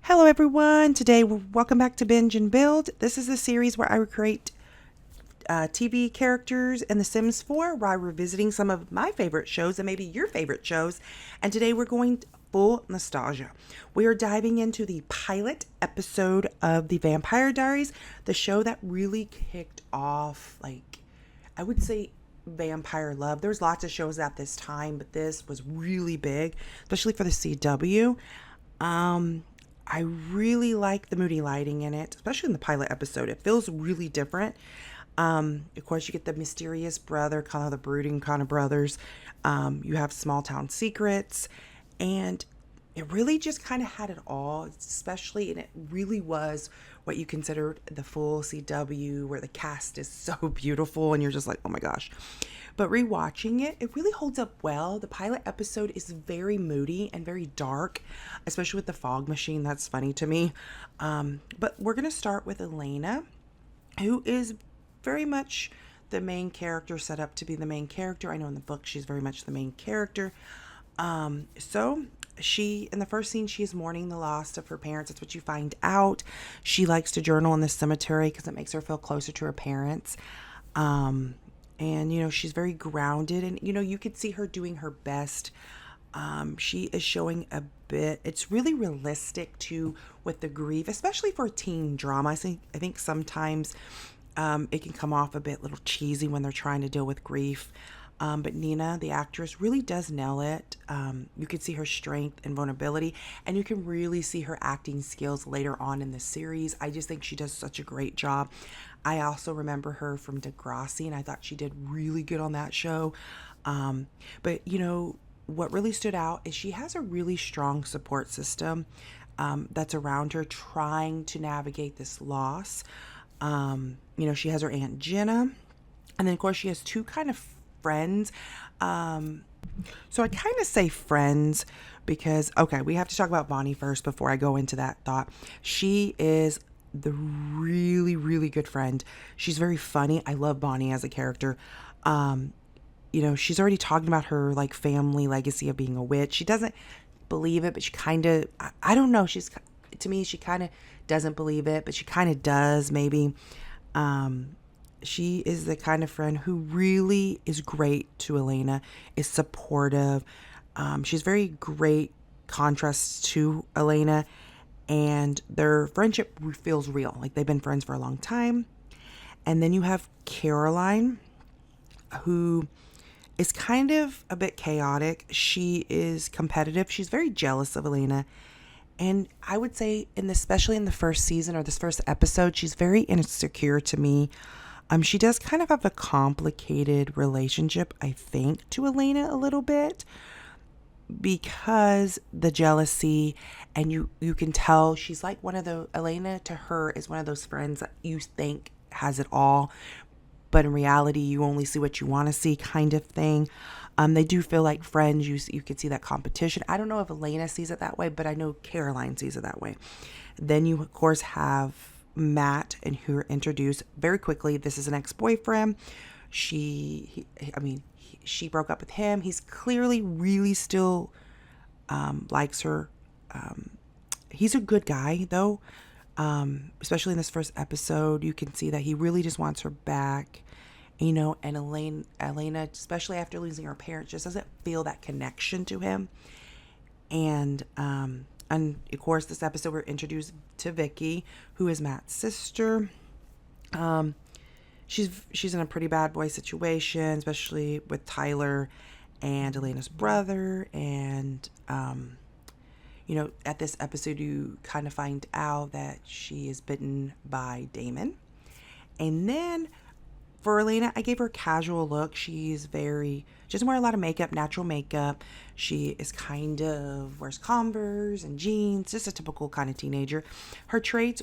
Hello everyone, welcome back to Binge and Build. This is a series where I recreate TV characters in The Sims 4, where I'm revisiting some of my favorite shows and maybe your favorite shows. And today we're going full nostalgia. We are diving into the pilot episode of the Vampire Diaries, the show that really kicked off, I would say, vampire love. There was lots of shows at this time, but this was really big, especially for the CW. I really like the moody lighting in it, especially in the pilot episode. It feels really different. Of course, you get the mysterious brother, kind of the brooding kind of brothers. You have small town secrets, and it really just kind of had it all, especially, and it really was what you considered the full CW, where the cast is so beautiful, and you're just like, oh my gosh. But rewatching it, it really holds up well. The pilot episode is very moody and very dark, especially with the fog machine. That's funny to me. But we're going to start with Elena, who is very much the main character, set up to be the main character. I know in the book she's very much the main character. So she, in the first scene, she is mourning the loss of her parents. That's what you find out. She likes to journal in the cemetery because it makes her feel closer to her parents. And, she's very grounded, and, you could see her doing her best. She is showing a bit, it's really realistic too with the grief, especially for a teen drama. I think sometimes it can come off a bit little cheesy when they're trying to deal with grief. But Nina, the actress, really does nail it. You can see her strength and vulnerability, and you can really see her acting skills later on in the series. I just think she does such a great job. I also remember her from Degrassi, and I thought she did really good on that show. But, what really stood out is she has a really strong support system that's around her trying to navigate this loss. She has her Aunt Jenna, and then, of course, she has two kind of friends. So I kind of say friends because, okay, we have to talk about Bonnie first before I go into that thought. She is the really, really good friend. She's very funny. I love Bonnie as a character. She's already talking about her family legacy of being a witch. She doesn't believe it, but she kind of, I don't know. To me, she kind of doesn't believe it, but she kind of does maybe. She is the kind of friend who really is great to Elena, is supportive. She's very great contrast to Elena, and their friendship feels real. Like they've been friends for a long time. And then you have Caroline, who is kind of a bit chaotic. She is competitive. She's very jealous of Elena. And I would say, especially in the first season or this first episode, she's very insecure to me. She does kind of have a complicated relationship, I think, to Elena a little bit, because the jealousy, and you can tell she's like Elena to her is one of those friends that you think has it all, but in reality you only see what you want to see, kind of thing. They do feel like friends. You could see that competition. I don't know if Elena sees it that way, but I know Caroline sees it that way. Then you, of course, have Matt, and who are introduced very quickly. This is an ex-boyfriend. She broke up with him. He's clearly really still likes her. He's a good guy, though. Especially in this first episode, you can see that he really just wants her back. And Elena, especially after losing her parents, just doesn't feel that connection to him. And of course, this episode we're introduced to Vicky, who is Matt's sister. She's in a pretty bad boy situation, especially with Tyler and Elena's brother. And at this episode, you kind of find out that she is bitten by Damon. And then for Elena, I gave her a casual look. She doesn't wear a lot of makeup, natural makeup. She is wears Converse and jeans, just a typical kind of teenager. Her traits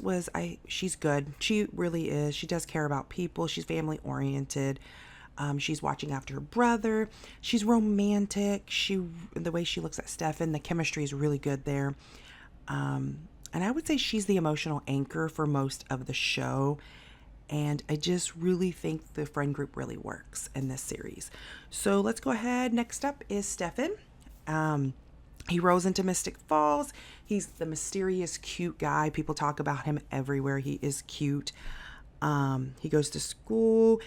she's good. She really is. She does care about people. She's family oriented. She's watching after her brother. She's romantic. The way she looks at Stefan, the chemistry is really good there. And I would say she's the emotional anchor for most of the show. And I just really think the friend group really works in this series. So let's go ahead. Next up is Stefan. He rose into Mystic Falls. He's the mysterious, cute guy. People talk about him everywhere. He is cute. He goes to school.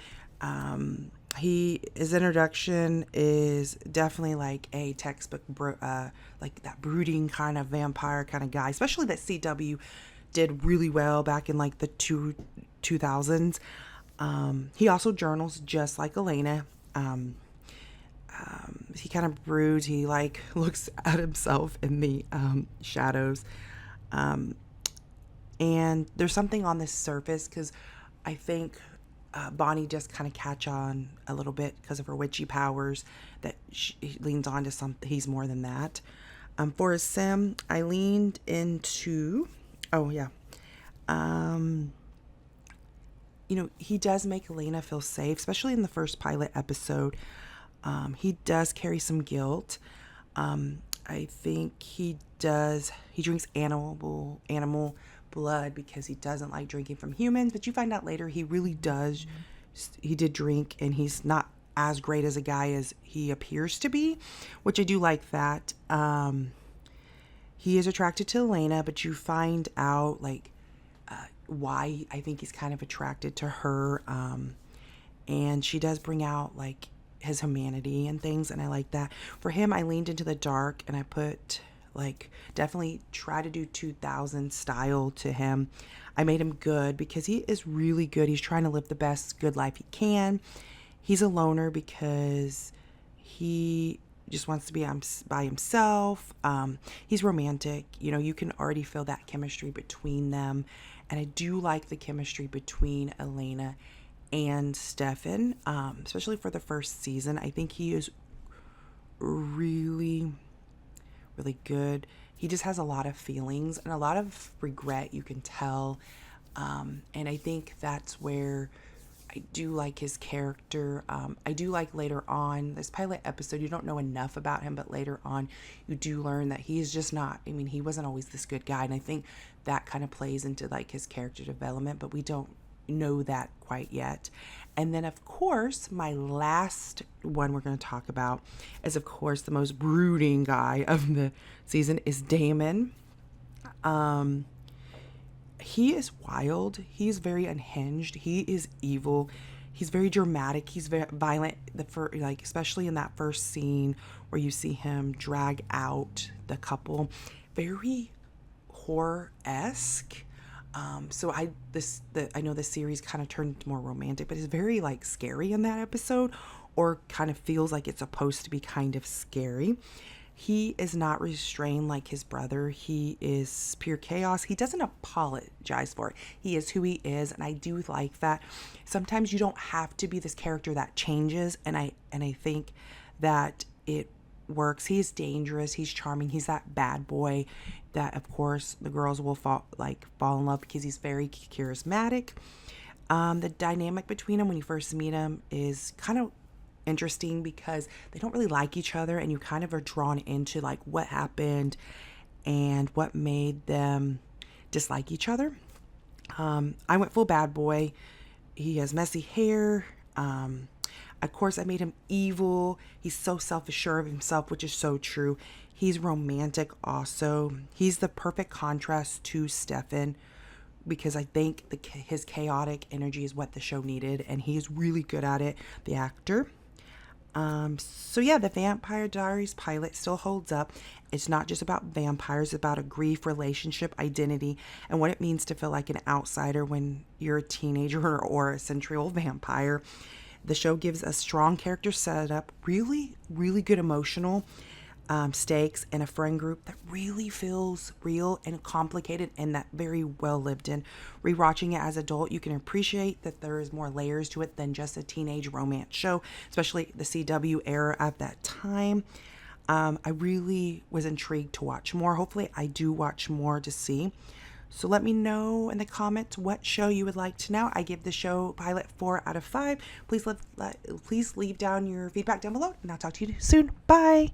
His introduction is definitely like a textbook, like that brooding kind of vampire kind of guy. Especially that CW did really well back in like the 2000s. He also journals just like Elena. He kind of broods. He like looks at himself in the shadows. And there's something on the surface because I think Bonnie just kind of catch on a little bit because of her witchy powers that she leans on to something. He's more than that. For a sim, I leaned into, oh yeah. He does make Elena feel safe, especially in the first pilot episode. He does carry some guilt. I think he drinks animal blood because he doesn't like drinking from humans, but you find out later he really does. He did drink, and he's not as great as a guy as he appears to be, which I do like that. He is attracted to Elena, but you find out like why I think he's kind of attracted to her. And she does bring out like his humanity and things, and I like that. For him, I leaned into the dark, and I put like definitely try to do 2000 style to him. I made him good because he is really good. He's trying to live the best good life he can. He's a loner because he just wants to be by himself. He's romantic. You can already feel that chemistry between them. And I do like the chemistry between Elena and Stefan, especially for the first season. I think he is really, really good. He just has a lot of feelings and a lot of regret, you can tell. And I think that's where I do like his character. I do like later on this pilot episode, you don't know enough about him, but later on you do learn that he's just not, he wasn't always this good guy. And I think that kind of plays into like his character development, but we don't know that quite yet. And then of course my last one we're going to talk about is of course the most brooding guy of the season is Damon. He is wild. He's very unhinged. He is evil. He's very dramatic. He's very violent. Especially in that first scene where you see him drag out the couple, very horror-esque. So I know the series kind of turned more romantic, but it's very like scary in that episode, or kind of feels like it's supposed to be kind of scary. He is not restrained like his brother. He is pure chaos. He doesn't apologize for it. He is who he is, and I do like that. Sometimes you don't have to be this character that changes, and I think that it works. He is dangerous. He's charming. He's that bad boy that, of course, the girls will fall in love because he's very charismatic. The dynamic between them when you first meet him is kind of interesting because they don't really like each other, and you kind of are drawn into like what happened and what made them dislike each other. I went full bad boy. He has messy hair. Of course, I made him evil. He's so self-assured of himself, which is so true. He's romantic also. He's the perfect contrast to Stefan because I think his chaotic energy is what the show needed, and he's really good at it, the actor. So yeah, the Vampire Diaries pilot still holds up. It's not just about vampires, it's about a grief, relationship, identity, and what it means to feel like an outsider when you're a teenager or a century-old vampire. The show gives a strong character setup, really, really good emotional stakes, and a friend group that really feels real and complicated and that very well lived in. Rewatching it as an adult, you can appreciate that there is more layers to it than just a teenage romance show, especially the CW era at that time. I really was intrigued to watch more. Hopefully I do watch more to see. So let me know in the comments what show you would like to know. I give the show pilot 4 out of 5. Please leave down your feedback down below, and I'll talk to you soon. Bye.